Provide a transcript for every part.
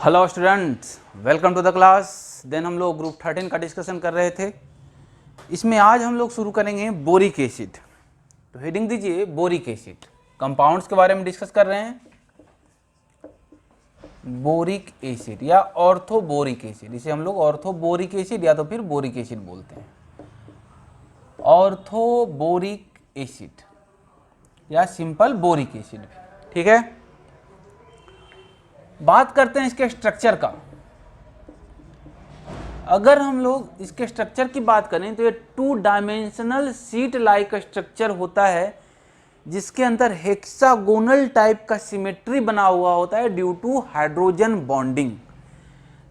Hello students, welcome to the class. Then हम लोग group 13 का डिस्कशन कर रहे थे। इसमें आज हम लोग शुरू करेंगे बोरिक एसिड। तो हेडिंग दीजिए बोरिक एसिड। कंपाउंड्स के बारे में डिस्कस कर रहे हैं। बोरिक एसिड या ऑर्थोबोरिक एसिड, इसे हम लोग ऑर्थोबोरिक एसिड या तो फिर बोरिक एसिड बोलते हैं। ऑर्थोबोरिक एसिड या सिंपल बोरिक एसिड, ठीक है। बात करते हैं इसके स्ट्रक्चर का। अगर हम लोग इसके स्ट्रक्चर की बात करें तो ये 2 डायमेंशनल शीट लाइक स्ट्रक्चर होता है, जिसके अंदर हेक्सागोनल टाइप का सिमेट्री बना हुआ होता है ड्यू टू हाइड्रोजन बॉन्डिंग।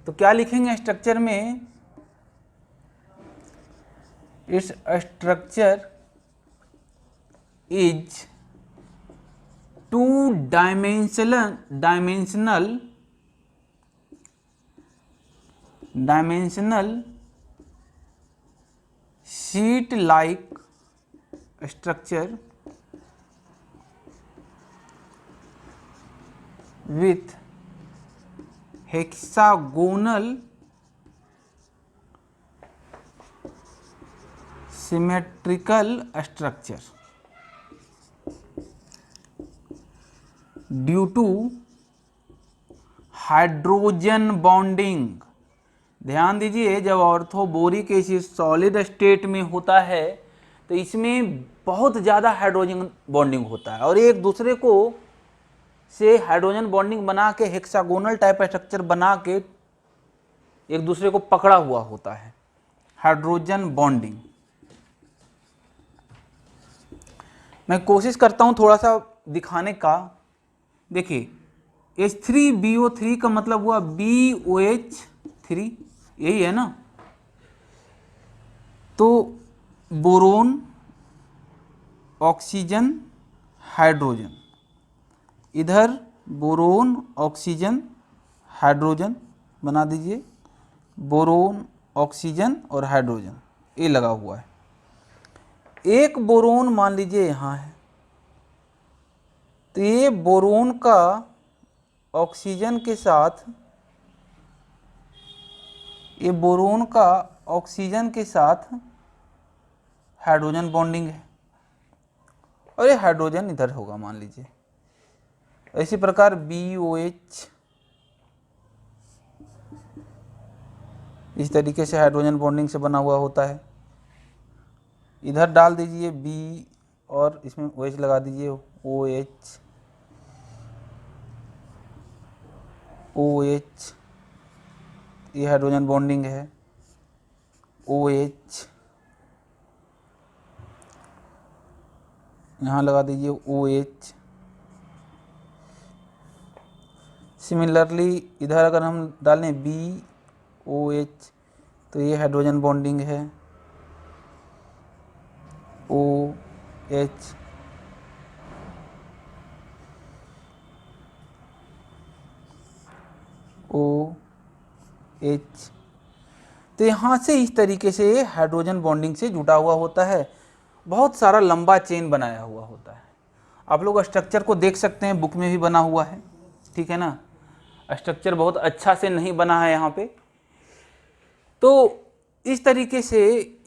तो क्या लिखेंगे स्ट्रक्चर में? इस structure is 2 dimensional sheet like structure with hexagonal symmetrical structure due to hydrogen bonding. ध्यान दीजिए, जब ऑर्थोबोरिक एसिड सॉलिड स्टेट में होता है तो इसमें बहुत ज़्यादा हाइड्रोजन बॉन्डिंग होता है और एक दूसरे को से हाइड्रोजन बॉन्डिंग बना के हेक्सागोनल टाइप स्ट्रक्चर बना के एक दूसरे को पकड़ा हुआ होता है, हाइड्रोजन बॉन्डिंग। मैं कोशिश करता हूँ थोड़ा सा दिखाने का। देखिए, H3BO3 का मतलब हुआ BOH3, यही है ना। तो बोरोन, ऑक्सीजन, हाइड्रोजन, इधर बोरोन, ऑक्सीजन, हाइड्रोजन बना दीजिए। बोरोन, ऑक्सीजन और हाइड्रोजन ये लगा हुआ है। एक बोरोन मान लीजिए यहाँ है, तो ये बोरोन का ऑक्सीजन के साथ, ये बोरोन का ऑक्सीजन के साथ हाइड्रोजन बॉन्डिंग है और ये हाइड्रोजन इधर होगा मान लीजिए। इसी प्रकार BOH इस तरीके से हाइड्रोजन बॉन्डिंग से बना हुआ होता है। इधर डाल दीजिए B और इसमें OH लगा दीजिए, OH, ये हाइड्रोजन बॉन्डिंग है। OH यहाँ लगा दीजिए OH। सिमिलरली इधर अगर हम डालें BOH तो ये हाइड्रोजन बॉन्डिंग है, OH। OH तो यहाँ से इस तरीके से ये हाइड्रोजन बॉन्डिंग से जुड़ा हुआ होता है, बहुत सारा लंबा चेन बनाया हुआ होता है। आप लोग स्ट्रक्चर को देख सकते हैं, बुक में भी बना हुआ है, ठीक है ना। स्ट्रक्चर बहुत अच्छा से नहीं बना है यहाँ पे। तो इस तरीके से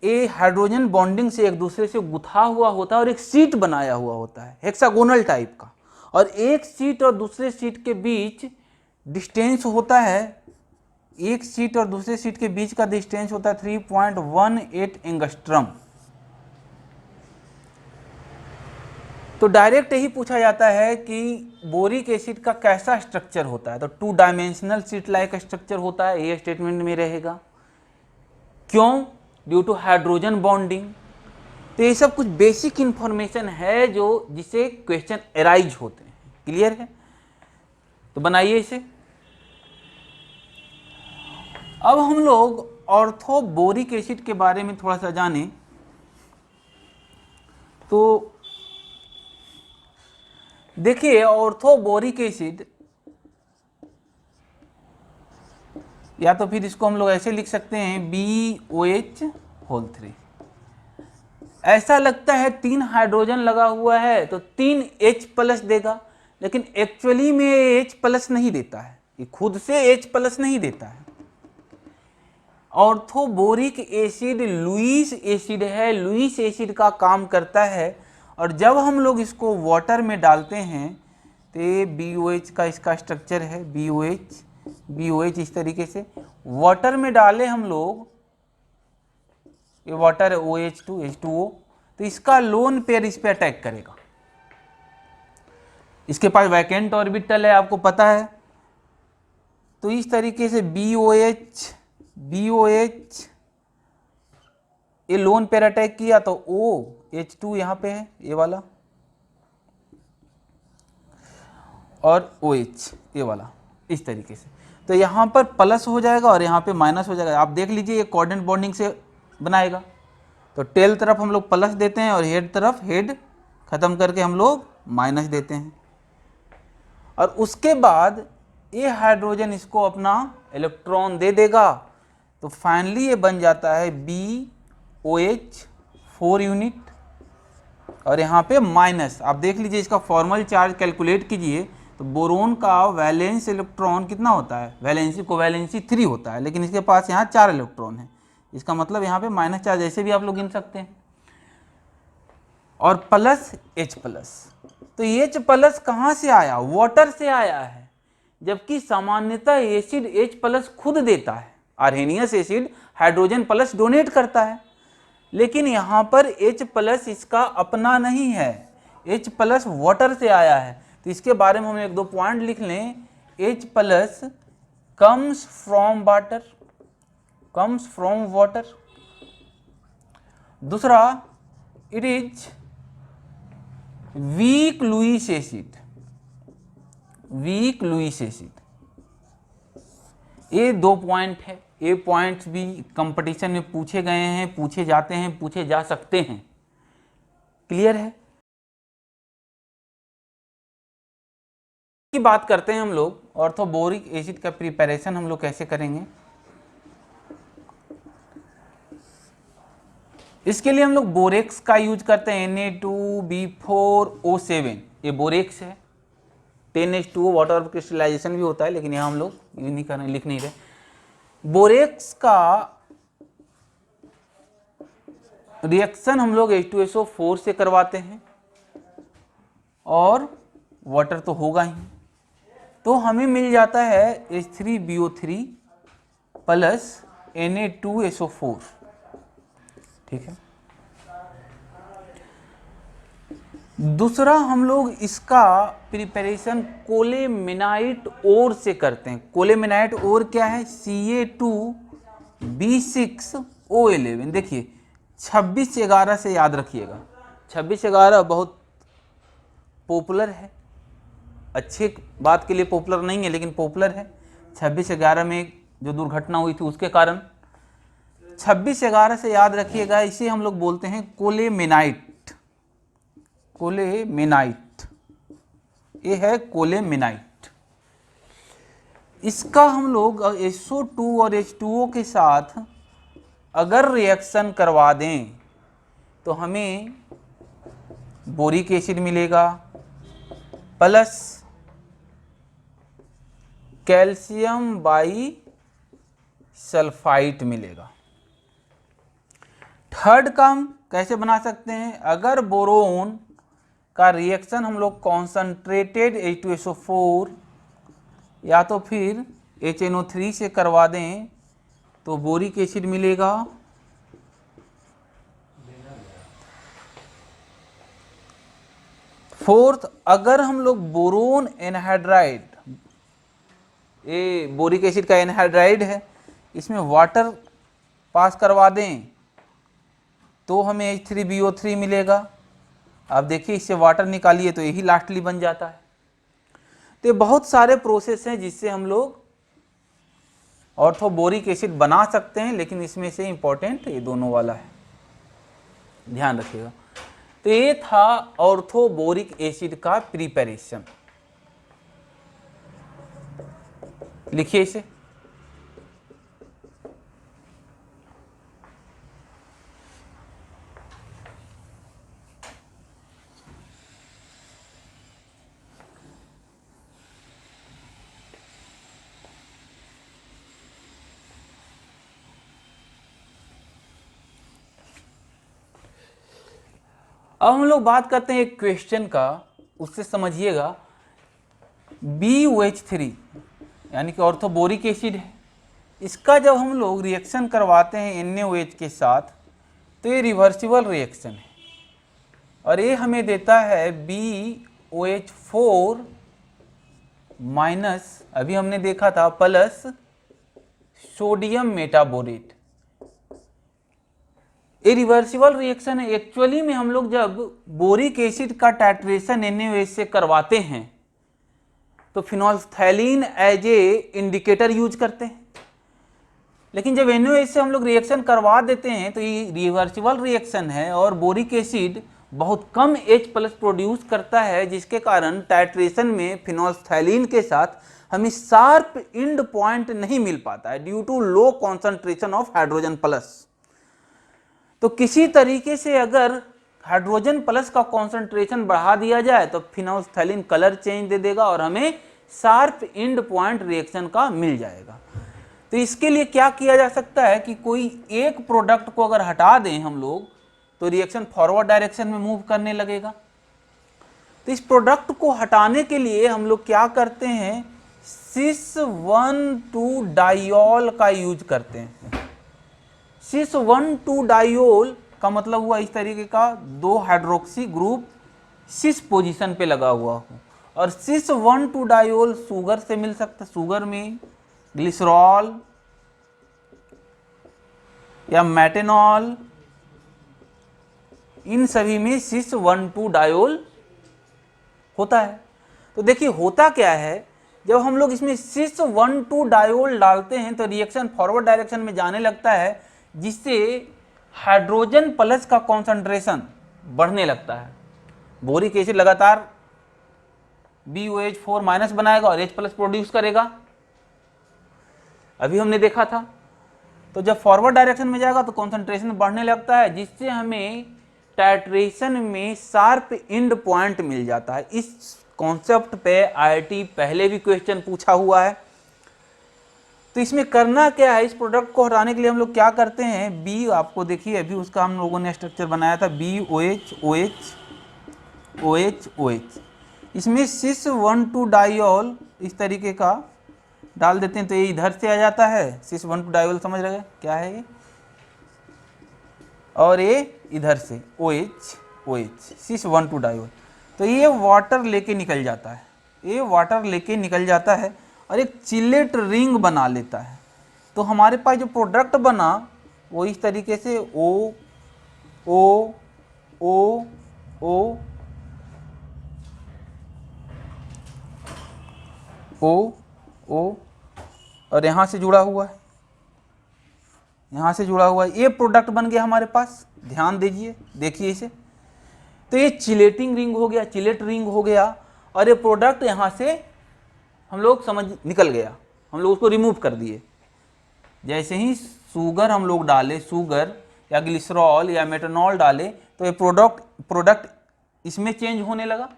ये हाइड्रोजन बॉन्डिंग से एक दूसरे से गुथा हुआ होता है और एक सीट बनाया हुआ होता है हेक्सागोनल टाइप का, और एक सीट और दूसरे सीट के बीच डिस्टेंस होता है, एक सीट और दूसरे सीट के बीच का डिस्टेंस होता है 3.18 एंगस्ट्रम। तो डायरेक्ट यही पूछा जाता है कि बोरिक एसिड का कैसा स्ट्रक्चर होता है। तो 2 डायमेंशनल शीट लाइक स्ट्रक्चर होता है, ये स्टेटमेंट में रहेगा। क्यों? Due to hydrogen bonding. तो ये सब कुछ बेसिक इंफॉर्मेशन है जो जिसे क्वेश्चन अराइज होते हैं। क्लियर है? तो बनाइए इसे। अब हम लोग ऑर्थोबोरिक एसिड के बारे में थोड़ा सा जानें। तो देखिए, ऑर्थोबोरिक एसिड, या तो फिर इसको हम लोग ऐसे लिख सकते हैं BOH3। ऐसा लगता है 3 हाइड्रोजन लगा हुआ है तो 3 H+ देगा, लेकिन एक्चुअली में H+ नहीं देता है। ये खुद से H प्लस नहीं देता है। ऑर्थोबोरिक एसिड लुईस एसिड है, लुईस एसिड का काम करता है, और जब हम लोग इसको वाटर में डालते हैं तो ये BOH का इसका स्ट्रक्चर है, BOH इस तरीके से वाटर में डाले हम लोग, ये वाटर है OH2 H2O, तो इसका लोन पेयर इस पे अटैक करेगा। इसके पास वैकेंट ऑर्बिटल है, आपको पता है, तो इस तरीके से BOH ये लोन पेयर अटैक किया तो OH2 यहाँ पे है ये वाला, और OH ये वाला इस तरीके से, तो यहाँ पर प्लस हो जाएगा और यहाँ पे माइनस हो जाएगा। आप देख लीजिए ये कोऑर्डिनेट बॉन्डिंग से बनाएगा, तो टेल तरफ हम लोग प्लस देते हैं और हेड तरफ हेड खत्म करके हम लोग माइनस देते हैं, और उसके बाद ये हाइड्रोजन इसको अपना इलेक्ट्रॉन दे देगा, तो फाइनली ये बन जाता है BOH 4 यूनिट, और यहाँ पे माइनस। आप देख लीजिए इसका फॉर्मल चार्ज कैलकुलेट कीजिए, तो बोरोन का वैलेंस इलेक्ट्रॉन कितना होता है, वैलेंसी कोवैलेंसी 3 होता है, लेकिन इसके पास यहाँ 4 इलेक्ट्रॉन है, इसका मतलब यहाँ पे माइनस चार्ज ऐसे भी आप लोग गिन सकते हैं, और प्लस H प्लस। तो H प्लस कहाँ से आया, वाटर से आया है, जबकि सामान्यतः एसिड H प्लस खुद देता है, Arrhenius acid hydrogen plus donate करता है, लेकिन यहाँ पर H प्लस इसका अपना नहीं है, H प्लस वाटर से आया है। तो इसके बारे में हम एक दो पॉइंट लिख लें, H plus comes from water, दूसरा it is weak Lewis acid, ये 2 पॉइंट है, ये पॉइंट्स भी कंपटीशन में पूछे गए हैं, पूछे जाते हैं, पूछे जा सकते हैं। क्लियर है? की बात करते हैं हम लोग, ऑर्थोबोरिक एसिड का प्रिपरेशन हम लोग कैसे करेंगे। इसके लिए हम लोग बोरेक्स का यूज करते हैं, Na2B4O7, ये बोरेक्स है। 10H2O वाटर क्रिस्टलाइजेशन भी होता है, लेकिन यहाँ हम लोग यूज नहीं कर रहे, लिख नहीं रहे। बोरेक्स का रिएक्शन हम लोग H2SO4 से करवाते हैं, और वाटर तो होगा ही, तो हमें मिल जाता है H3BO3 प्लस Na2SO4, ठीक है। दूसरा हम लोग इसका प्रिपरेशन कोलेमेनाइट ओर से करते हैं। कोलेमेनाइट ओर क्या है, Ca2B6O11। देखिए 2611 से याद रखिएगा, 2611 बहुत पॉपुलर है, अच्छी बात के लिए पॉपुलर नहीं है, लेकिन पॉपुलर है। 2611 में जो दुर्घटना हुई थी उसके कारण 2611 से याद रखिएगा, इसे हम लोग बोलते हैं कोलेमेनाइट। ये है कोलेमेनाइट। इसका हम लोग SO2 और H2O के साथ अगर रिएक्शन करवा दें तो हमें बोरिक एसिड मिलेगा प्लस कैल्शियम बाई सल्फाइड मिलेगा। थर्ड काम कैसे बना सकते हैं, अगर बोरोन का रिएक्शन हम लोग कॉन्सनट्रेटेड H2SO4 या तो फिर HNO3 से करवा दें तो बोरिक एसिड मिलेगा फोर्थ, अगर हम लोग बोरोन एनहाइड्राइड, ये बोरिक एसिड का एनहाइड्राइड है, इसमें वाटर पास करवा दें तो हमें H3BO3 मिलेगा। आप देखिए इससे वाटर निकालिए तो यही लास्टली बन जाता है। तो ये बहुत सारे प्रोसेस हैं जिससे हम लोग ऑर्थोबोरिक एसिड बना सकते हैं, लेकिन इसमें से इंपॉर्टेंट ये दोनों वाला है, ध्यान रखिएगा। तो ये था ऑर्थोबोरिक एसिड का प्रिपरेशन। लिखिए इसे, अब हम लोग बात करते हैं एक क्वेश्चन का, उससे समझिएगा। BOH3 यानी कि ऑर्थोबोरिक एसिड है, इसका जब हम लोग रिएक्शन करवाते हैं NaOH के साथ तो ये रिवर्सिबल रिएक्शन है और ये हमें देता है BOH4 माइनस, अभी हमने देखा था, प्लस सोडियम मेटाबोरेट। ये रिवर्सिबल रिएक्शन है। एक्चुअली में हम लोग जब बोरिक एसिड का टाइट्रेशन NaOH से करवाते हैं तो फिनोल्फथैलीन एज ए इंडिकेटर यूज करते हैं, लेकिन जब NaOH से हम लोग रिएक्शन करवा देते हैं तो ये रिवर्सिबल रिएक्शन है और बोरिक एसिड बहुत कम H प्लस प्रोड्यूस करता है, जिसके कारण टाइट्रेशन में फिनोल्फथैलीन के साथ हमें शार्प एंड पॉइंट नहीं मिल पाता है due to low concentration of hydrogen plus. तो किसी तरीके से अगर हाइड्रोजन प्लस का कॉन्सेंट्रेशन बढ़ा दिया जाए तो फिनोल्फथैलीन कलर चेंज दे देगा और हमें शार्प एंड पॉइंट रिएक्शन का मिल जाएगा। तो इसके लिए क्या किया जा सकता है कि कोई एक प्रोडक्ट को अगर हटा दें हम लोग तो रिएक्शन फॉरवर्ड डायरेक्शन में मूव करने लगेगा। तो इस प्रोडक्ट को हटाने के लिए हम लोग क्या करते हैं, cis-1,2 डाइऑल का यूज करते हैं। cis-1,2 डाइऑल का मतलब हुआ इस तरीके का, 2 हाइड्रोक्सी ग्रुप सिस पोजीशन पे लगा हुआ हो, और cis-1,2 डाइऑल शुगर से मिल सकता है, शुगर में ग्लिसरॉल या मेटेनॉल, इन सभी में cis-1,2 डाइऑल होता है। तो देखिए होता क्या है, जब हम लोग इसमें cis-1,2 डाइऑल डालते हैं तो रिएक्शन फॉरवर्ड डायरेक्शन में जाने लगता है, जिससे हाइड्रोजन प्लस का कॉन्सेंट्रेशन बढ़ने लगता है। बोरिक एसिड लगातार BOH4 माइनस बनाएगा और H प्लस प्रोड्यूस करेगा, अभी हमने देखा था। तो जब फॉरवर्ड डायरेक्शन में जाएगा तो कॉन्सेंट्रेशन बढ़ने लगता है, जिससे हमें टाइट्रेशन में शार्प एंड पॉइंट मिल जाता है। इस कॉन्सेप्ट पे IIT पहले भी क्वेश्चन पूछा हुआ है। तो इसमें करना क्या है, इस प्रोडक्ट को हटाने के लिए हम लोग क्या करते हैं, B आपको देखिए अभी उसका हम लोगों ने स्ट्रक्चर बनाया था, BOH OH OH OH, इसमें cis-1,2 डाइऑल इस तरीके का डाल देते हैं तो ये इधर से आ जाता है। cis-1,2 डाइऑल समझ रहे क्या है ये, और ये इधर से OH OH cis-1,2 डाइऑल। तो ये वाटर लेके निकल जाता है, ये वाटर लेके निकल जाता है और एक चिलेट रिंग बना लेता है। तो हमारे पास जो प्रोडक्ट बना वो इस तरीके से O O O O O O और यहाँ से जुड़ा हुआ है, यहाँ से जुड़ा हुआ है, ये प्रोडक्ट बन गया हमारे पास। ध्यान दीजिए, देखिए इसे, तो ये चिलेटिंग रिंग हो गया, चिलेट रिंग हो गया, और ये प्रोडक्ट यहाँ से हम लोग समझ निकल गया, हम लोग उसको रिमूव कर दिए। जैसे ही शुगर हम लोग डाले, शुगर या ग्लिसरॉल या मेटानॉल डाले, तो ये प्रोडक्ट इसमें चेंज होने लगा,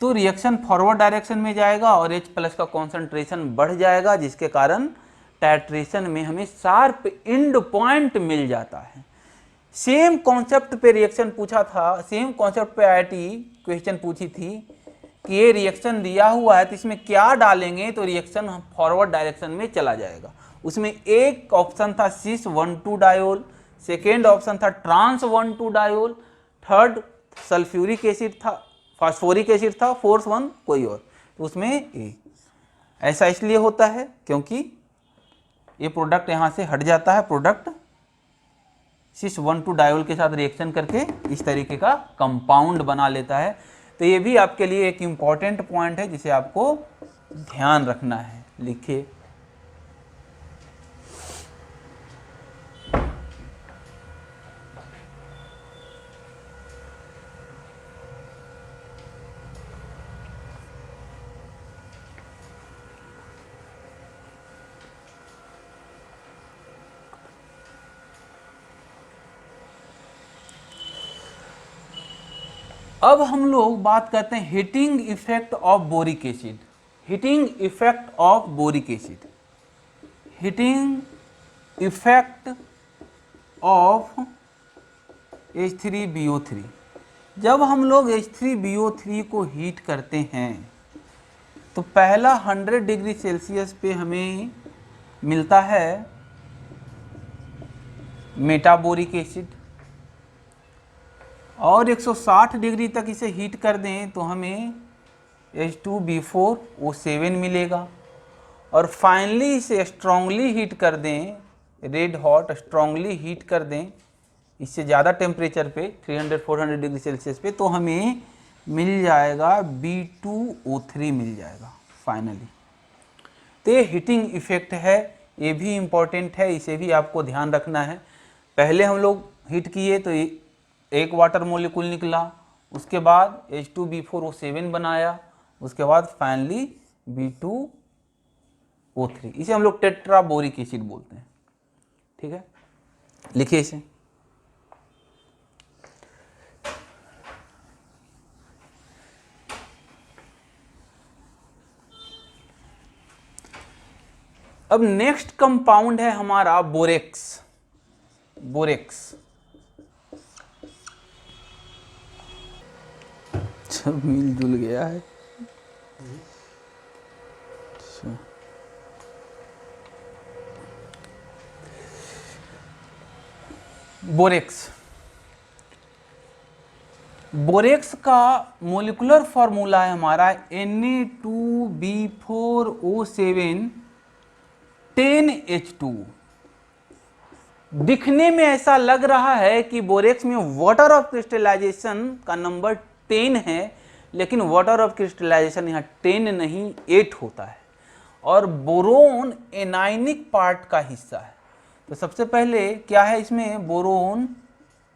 तो रिएक्शन फॉरवर्ड डायरेक्शन में जाएगा और H प्लस का कॉन्सेंट्रेशन बढ़ जाएगा, जिसके कारण टाइट्रेशन में हमें शार्प एंड पॉइंट मिल जाता है। सेम कॉन्सेप्ट पे रिएक्शन पूछा था, सेम कॉन्सेप्ट पे IIT क्वेश्चन पूछी थी कि ये रिएक्शन दिया हुआ है तो इसमें क्या डालेंगे तो रिएक्शन फॉरवर्ड डायरेक्शन में चला जाएगा। उसमें एक ऑप्शन था cis-1,2 डाइऑल, सेकेंड ऑप्शन था trans-1,2 diol, third sulphuric acid था, फास्फोरिक एसिड था, फोर्थ वन कोई और। तो उसमें ए ऐसा इसलिए होता है क्योंकि ये प्रोडक्ट यहाँ से हट जाता है, प्रोडक्ट cis-1,2 डाइऑल के साथ रिएक्शन करके इस तरीके का कंपाउंड बना लेता है। तो ये भी आपके लिए एक इम्पॉर्टेंट पॉइंट है जिसे आपको ध्यान रखना है, लिखिए। अब हम लोग बात करते हैं heating effect of boric acid. Heating effect of boric acid, heating effect of H3BO3। जब हम लोग H3BO3 को हीट करते हैं तो पहला 100 डिग्री सेल्सियस पे हमें मिलता है मेटाबोरिक एसिड, और 160 डिग्री तक इसे हीट कर दें तो हमें H2B4O7 मिलेगा, और फाइनली इसे स्ट्रांगली हीट कर दें, रेड हॉट स्ट्रांगली हीट कर दें इससे ज़्यादा टेम्परेचर पे 300-400 डिग्री सेल्सियस पे, तो हमें मिल जाएगा B2O3 मिल जाएगा फाइनली। तो ये हीटिंग इफेक्ट है, ये भी इम्पॉर्टेंट है, इसे भी आपको ध्यान रखना है। पहले हम लोग हीट किए तो एक वाटर मोलिक्यूल निकला, उसके बाद H2B4O7 बनाया, उसके बाद फाइनली B2O3, इसे हम लोग टेट्राबोरिक एसिड बोलते हैं। ठीक है, लिखिए इसे। अब नेक्स्ट कंपाउंड है हमारा बोरेक्स। बोरेक्स सब मिलजुल गया है। बोरेक्स, बोरेक्स का मोलिकुलर फॉर्मूला है हमारा Na2B4O7 10H2। दिखने में ऐसा लग रहा है कि बोरेक्स में वाटर ऑफ क्रिस्टलाइजेशन का नंबर 10 है, लेकिन वाटर ऑफ क्रिस्टलाइजेशन यहाँ 10 नहीं 8 होता है, और बोरोन एनायनिक पार्ट का हिस्सा है। तो सबसे पहले क्या है इसमें, boron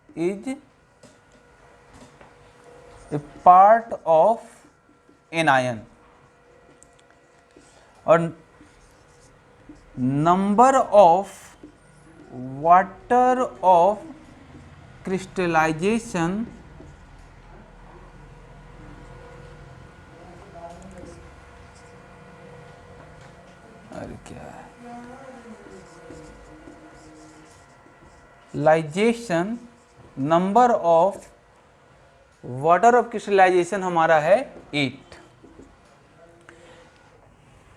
is a part of anion, और number of water of crystallization अरे क्या है, लाइजेशन number of water of crystallization हमारा है 8।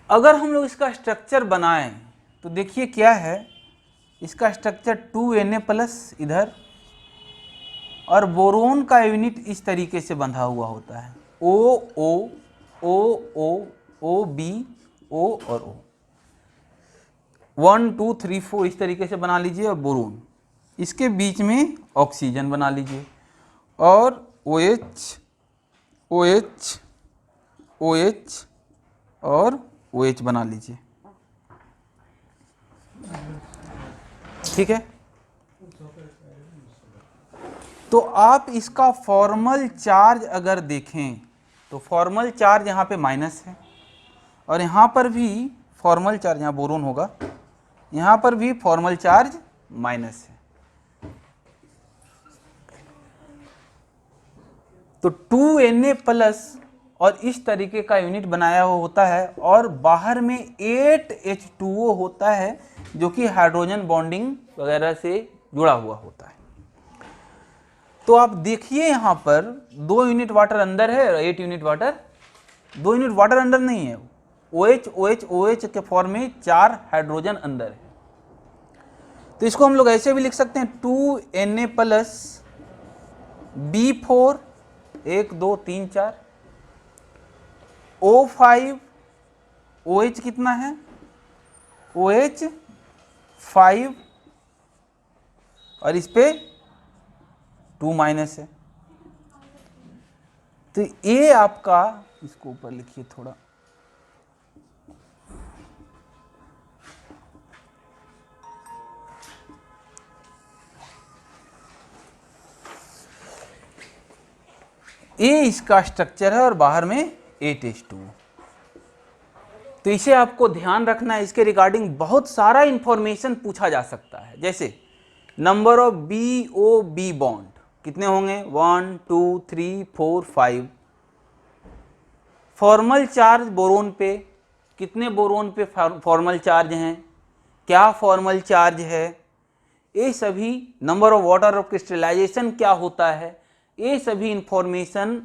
अगर हम लोग इसका स्ट्रक्चर बनाएं तो देखिए क्या है, इसका स्ट्रक्चर 2Na+ इधर, और बोरोन का यूनिट इस तरीके से बंधा हुआ होता है, OO OO OB O और O, 1 2 3 4 इस तरीके से बना लीजिए, और बोरोन इसके बीच में ऑक्सीजन बना लीजिए, और OH OH OH और OH बना लीजिए। ठीक है, तो आप इसका फॉर्मल चार्ज अगर देखें तो फॉर्मल चार्ज यहाँ पे माइनस है, और यहाँ पर भी फॉर्मल चार्ज, यहाँ बोरोन होगा, यहाँ पर भी फॉर्मल चार्ज माइनस है। तो 2Na+ और इस तरीके का यूनिट बनाया हुआ होता है, और बाहर में 8H2O होता है जो कि हाइड्रोजन बॉन्डिंग वगैरह से जुड़ा हुआ होता है। तो आप देखिए यहाँ पर 2 यूनिट वाटर अंदर है और 8 यूनिट वाटर, 2 यूनिट वाटर अंदर नहीं है, OH OH OH के फॉर्म में 4 हाइड्रोजन अंदर है। तो इसको हम लोग ऐसे भी लिख सकते हैं 2Na+ B4 1 2 3 4 O5 OH कितना है, OH 5, और इस पे 2 माइनस है। तो ये आपका, इसको ऊपर लिखिए थोड़ा, ये इसका स्ट्रक्चर है, और बाहर में 8H2। तो इसे आपको ध्यान रखना है, इसके रिगार्डिंग बहुत सारा इंफॉर्मेशन पूछा जा सकता है, जैसे नंबर ऑफ BOB बॉन्ड कितने होंगे, 1 2 3 4 5, फॉर्मल चार्ज बोरोन पे, कितने बोरोन पे फॉर्मल चार्ज हैं, क्या फॉर्मल चार्ज है, ये सभी, number of water of crystallization क्या होता है, ये सभी इंफॉर्मेशन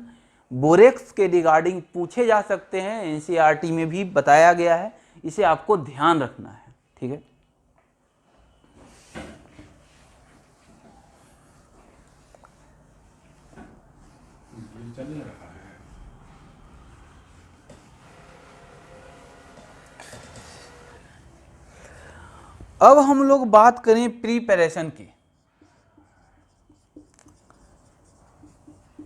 बोरेक्स के रिगार्डिंग पूछे जा सकते हैं, एनसीईआरटी में भी बताया गया है, इसे आपको ध्यान रखना है। ठीक है, अब हम लोग बात करें प्रिपरेशन की।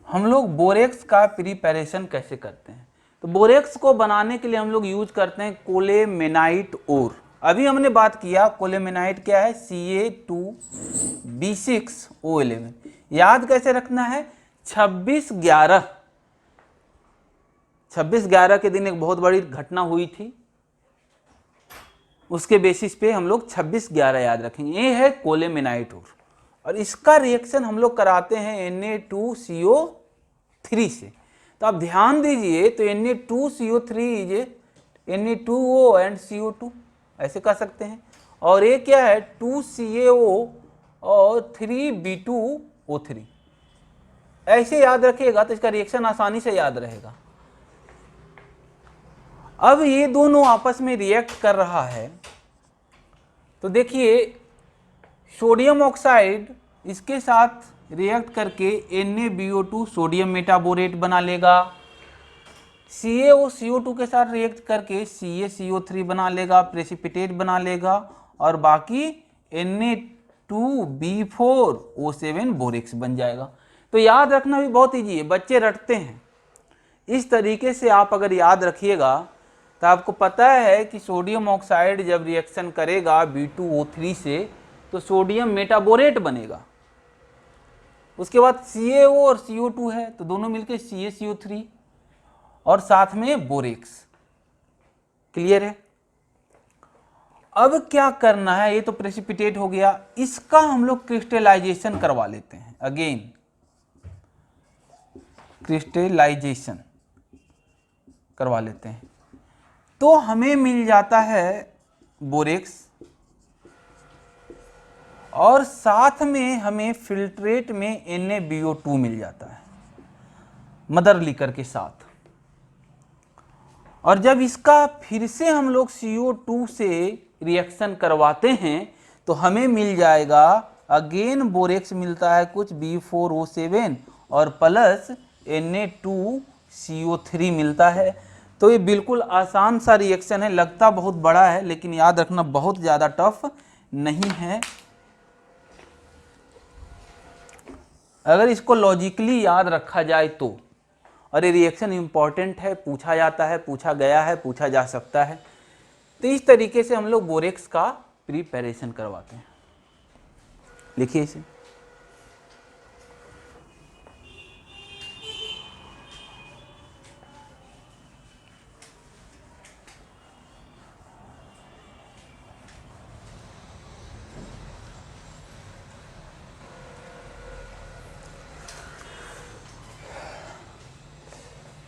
हम लोग बोरेक्स का प्रिपरेशन कैसे करते हैं? तो बोरेक्स को बनाने के लिए हम लोग यूज करते हैं कोलेमेनाइट ओर। अभी हमने बात किया कोलेमेनाइट क्या है, Ca2B6O11। याद कैसे रखना है, 26/11 के दिन एक बहुत बड़ी घटना हुई थी, उसके बेसिस पे हम लोग 26/11 याद रखेंगे। ये है कोलेमेनाइट ओर, और इसका रिएक्शन हम लोग कराते हैं Na2CO3 से। तो आप ध्यान दीजिए, तो Na2CO3 is Na2O and CO2, ऐसे कह सकते हैं। और ये क्या है, 2CaO और 3B2O3, ऐसे याद रखिएगा तो इसका रिएक्शन आसानी से याद रहेगा। अब ये दोनों आपस में रिएक्ट कर रहा है, तो देखिए सोडियम ऑक्साइड इसके साथ रिएक्ट करके NaBO2 सोडियम मेटाबोरेट बना लेगा, CaO CO2 के साथ रिएक्ट करके CaCO3 बना लेगा, प्रेसिपिटेट बना लेगा, और बाकी Na2B4O7 बोरेक्स बन जाएगा। तो याद रखना भी बहुत ईजी है, बच्चे रटते हैं। इस तरीके से आप अगर याद रखिएगा तो आपको पता है कि सोडियम ऑक्साइड जब रिएक्शन करेगा B2O3 से तो सोडियम मेटाबोरेट बनेगा। उसके बाद CaO और CO2 है, तो दोनों मिलकर CaCO3 और साथ में बोरेक्स। क्लियर है? अब क्या करना है, ये तो प्रेसिपिटेट हो गया, इसका हम लोग क्रिस्टलाइजेशन करवा लेते हैं। अगेन क्रिस्टलाइजेशन करवा लेते हैं, तो हमें मिल जाता है बोरेक्स, और साथ में हमें फिल्ट्रेट में NaBO2 मिल जाता है मदर लिकर के साथ। और जब इसका फिर से हम लोग CO2 से रिएक्शन करवाते हैं तो हमें मिल जाएगा अगेन बोरेक्स मिलता है कुछ B4O7 और प्लस Na2CO3 मिलता है। तो ये बिल्कुल आसान सा रिएक्शन है, लगता बहुत बड़ा है लेकिन याद रखना बहुत ज़्यादा टफ नहीं है। अगर इसको लॉजिकली याद रखा जाए तो, और ये रिएक्शन इंपॉर्टेंट है, पूछा जाता है, पूछा गया है, पूछा जा सकता है। तो इस तरीके से हम लोग बोरेक्स का प्रिपरेशन करवाते हैं। लिखिए इसे।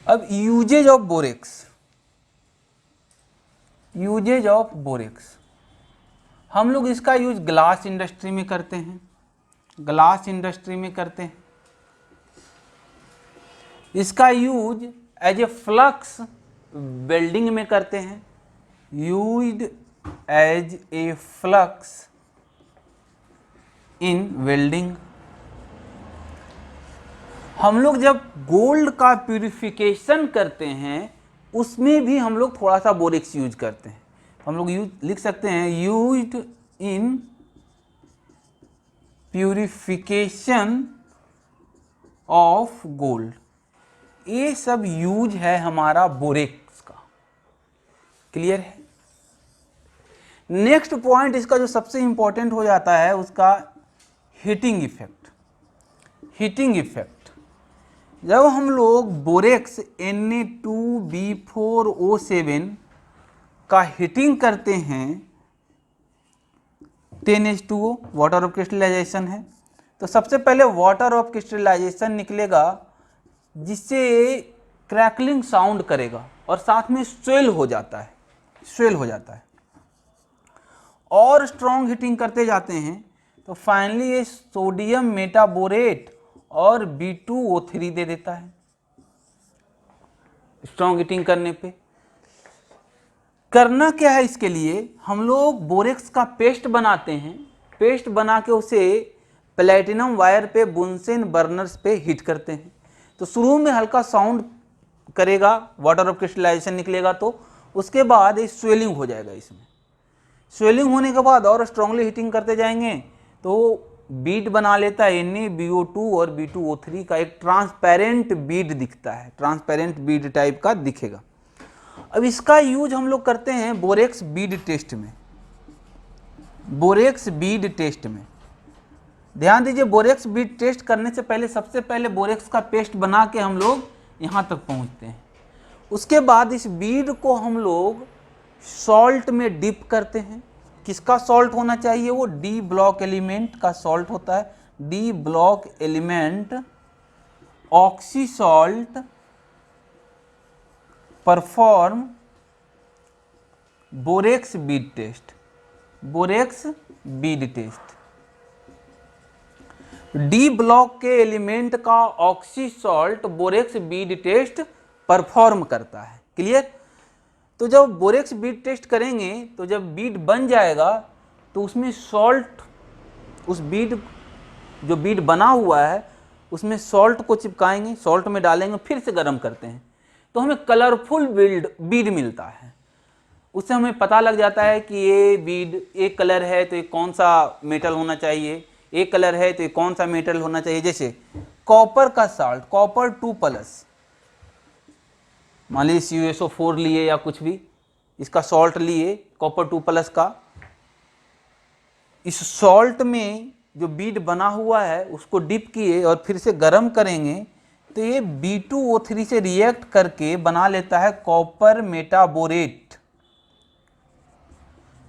अब uses of borax, uses of borax, हम लोग इसका यूज ग्लास इंडस्ट्री में करते हैं, ग्लास इंडस्ट्री में करते हैं। इसका use as a flux welding में करते हैं, used as a flux in welding. हम लोग जब गोल्ड का प्यूरिफिकेशन करते हैं उसमें भी हम लोग थोड़ा सा बोरेक्स यूज करते हैं। हम लोग यूज लिख सकते हैं used in purification of gold. ये सब यूज है हमारा बोरेक्स का। क्लियर है? नेक्स्ट पॉइंट इसका जो सबसे इंपॉर्टेंट हो जाता है उसका हीटिंग इफेक्ट। हीटिंग इफेक्ट, जब हम लोग बोरेक्स Na2B4O7 का हीटिंग करते हैं, 10H2O वाटर ऑफ क्रिस्टलाइजेशन है, तो सबसे पहले वाटर ऑफ क्रिस्टलाइजेशन निकलेगा जिससे क्रैकलिंग साउंड करेगा और साथ में स्वेल हो जाता है, स्वेल हो जाता है। और स्ट्रॉन्ग हीटिंग करते जाते हैं तो फाइनली ये सोडियम मेटाबोरेट और B2O3 दे देता है स्ट्रॉन्ग हीटिंग करने पे। करना क्या है, इसके लिए हम लोग बोरेक्स का पेस्ट बनाते हैं। पेस्ट बना के उसे प्लेटिनम वायर पे बुनसेन बर्नर्स पे हीट करते हैं। तो शुरू में हल्का साउंड करेगा, वाटर ऑफ क्रिस्टलाइजेशन निकलेगा, तो उसके बाद ये स्वेलिंग हो जाएगा। इसमें स्वेलिंग होने के बाद और स्ट्रांगली हीटिंग करते जाएंगे तो बीड बना लेता है। NaBO2 और B2O3 का एक ट्रांसपेरेंट बीड दिखता है, ट्रांसपेरेंट बीड टाइप का दिखेगा। अब इसका यूज हम लोग करते हैं बोरेक्स बीड टेस्ट में। बोरेक्स बीड टेस्ट में ध्यान दीजिए, बोरेक्स बीड टेस्ट करने से पहले सबसे पहले बोरेक्स का पेस्ट बना के हम लोग यहाँ तक पहुँचते हैं। उसके बाद इस बीड को हम लोग सॉल्ट में डिप करते हैं। किसका सॉल्ट होना चाहिए, वो डी ब्लॉक एलिमेंट का सॉल्ट होता है। D block element oxy salt perform borax bead test. Borax bead test D block के एलिमेंट का oxy salt borax bead test perform करता है। क्लियर। तो जब बोरेक्स बीड टेस्ट करेंगे तो जब बीड बन जाएगा तो उसमें सॉल्ट, उस बीड जो बीड बना हुआ है उसमें सॉल्ट को चिपकाएंगे, सॉल्ट में डालेंगे, फिर से गर्म करते हैं तो हमें कलरफुल बीड मिलता है। उससे हमें पता लग जाता है कि ये बीड एक कलर है तो ये कौन सा मेटल होना चाहिए, एक कलर है तो ये कौन सा मेटल होना चाहिए। जैसे कॉपर का सॉल्ट, कॉपर 2+, मान लीजिए CuSO4 लिए या कुछ भी, इसका सॉल्ट लिए कॉपर 2+ का, इस सॉल्ट में जो बीड बना हुआ है उसको डिप किए और फिर से गर्म करेंगे तो ये B2O3 से रिएक्ट करके बना लेता है कॉपर मेटाबोरेट,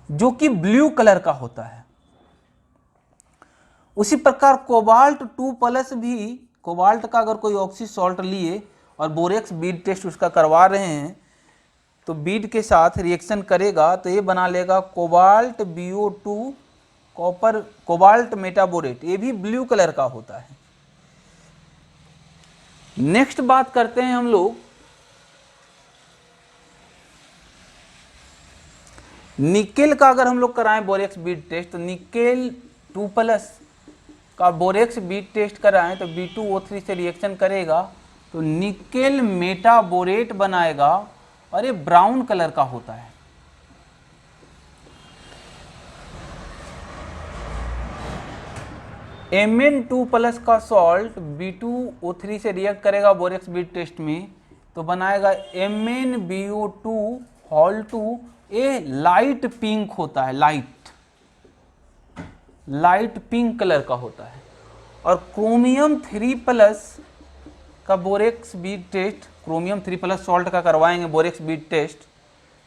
जो कि ब्लू कलर का होता है। उसी प्रकार कोबाल्ट 2+ भी, कोबाल्ट का अगर कोई ऑक्सी सॉल्ट लिए और बोरेक्स बीड टेस्ट उसका करवा रहे हैं तो बीड के साथ रिएक्शन करेगा तो ये बना लेगा cobalt BO2 copper cobalt metaborate, ये भी ब्लू कलर का होता है। नेक्स्ट बात करते हैं हम लोग निकेल का। अगर हम लोग कराएं बोरेक्स बीड टेस्ट तो निकेल 2+ का बोरेक्स बीड टेस्ट कराएं तो B2O3 से रिएक्शन करेगा तो निकेल मेटाबोरेट बनाएगा और ये ब्राउन कलर का होता है। Mn2+ का सॉल्ट B2O3 से रिएक्ट करेगा बोरेक्स बीड टेस्ट में तो बनाएगा MnBO2 ये लाइट पिंक होता है, लाइट पिंक कलर का होता है। और क्रोमियम 3+ का borax bead test, chromium 3+ salt का करवाएंगे बोरेक्स बीड टेस्ट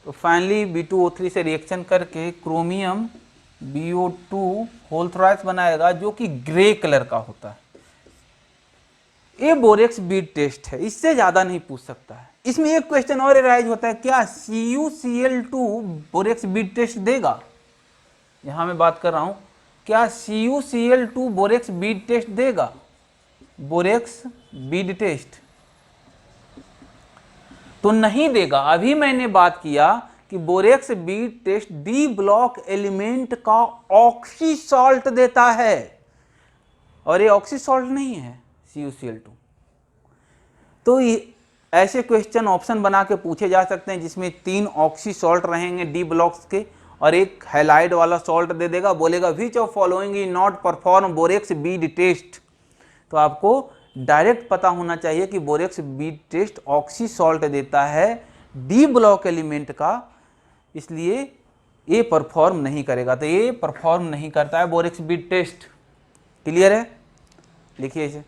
तो फाइनली B2O3 से रिएक्शन करके क्रोमियम BO2 होल थ्राइस बनाएगा जो कि ग्रे कलर का होता है। ये बोरेक्स बीड टेस्ट है, इससे ज्यादा नहीं पूछ सकता है। इसमें एक क्वेश्चन और अराइज होता है, क्या CuCl2 बोरेक्स बीड टेस्ट देगा? यहां मैं बात कर रहा हूं, क्या CuCl2 बोरेक्स बीड टेस्ट देगा? बोरेक्स बीड टेस्ट तो नहीं देगा। अभी मैंने बात किया कि borax bead test D block element का ऑक्सी सॉल्ट देता है और ये ऑक्सी सॉल्ट नहीं है CuCl2। तो ऐसे क्वेश्चन ऑप्शन बना के पूछे जा सकते हैं जिसमें 3 ऑक्सी सॉल्ट रहेंगे डी ब्लॉक्स के और एक हैलाइड वाला सॉल्ट दे देगा, बोलेगा which of following is not perform borax bead test. तो आपको डायरेक्ट पता होना चाहिए कि borax bead test oxy salt देता है डी ब्लॉक एलिमेंट का, इसलिए ये परफॉर्म नहीं करेगा। तो ये परफॉर्म नहीं करता है बोरेक्स बीड टेस्ट। क्लियर है? लिखिए इसे।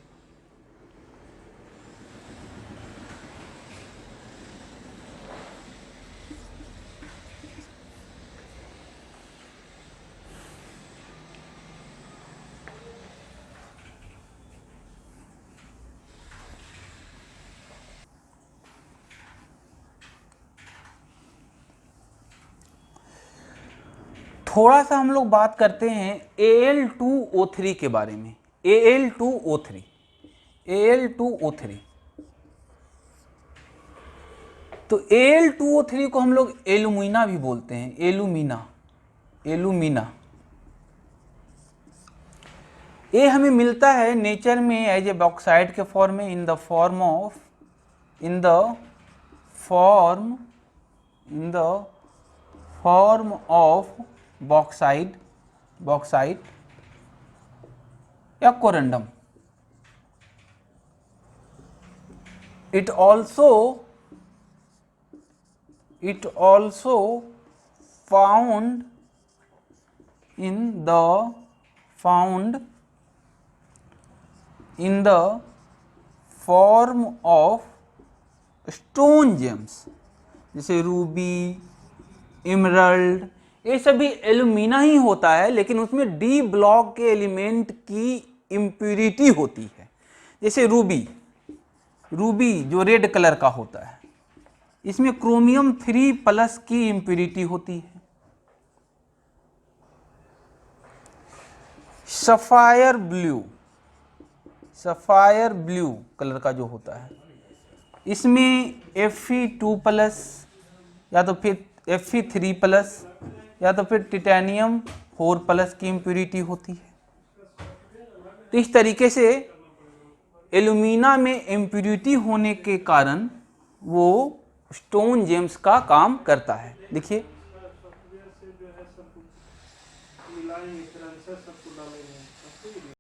थोड़ा सा हम लोग बात करते हैं Al2O3 के बारे में। Al2O3 Al2O3। तो Al2O3 को हम लोग एलुमिना भी बोलते हैं, एलुमिना, एलुमिना। ये हमें मिलता है नेचर में एज ए बॉक्साइड के फॉर्म में, in the form of bauxite या corundum. It also found in the form of stone gems, जैसे रूबी, इमरल्ड, ये सभी एल्यूमिना ही होता है, लेकिन उसमें डी ब्लॉक के एलिमेंट की इम्प्यूरिटी होती है। जैसे रूबी जो रेड कलर का होता है, इसमें क्रोमियम 3+ की इम्प्यूरिटी होती है। सफायर ब्लू कलर का जो होता है, इसमें Fe2+ या तो फिर Fe3+ या तो फिर टिटेनियम 4+ की इम्प्यूरिटी होती है। तो इस तरीके से एल्यूमिना में इम्प्यूरिटी होने के कारण वो स्टोन जेम्स का काम करता है। देखिए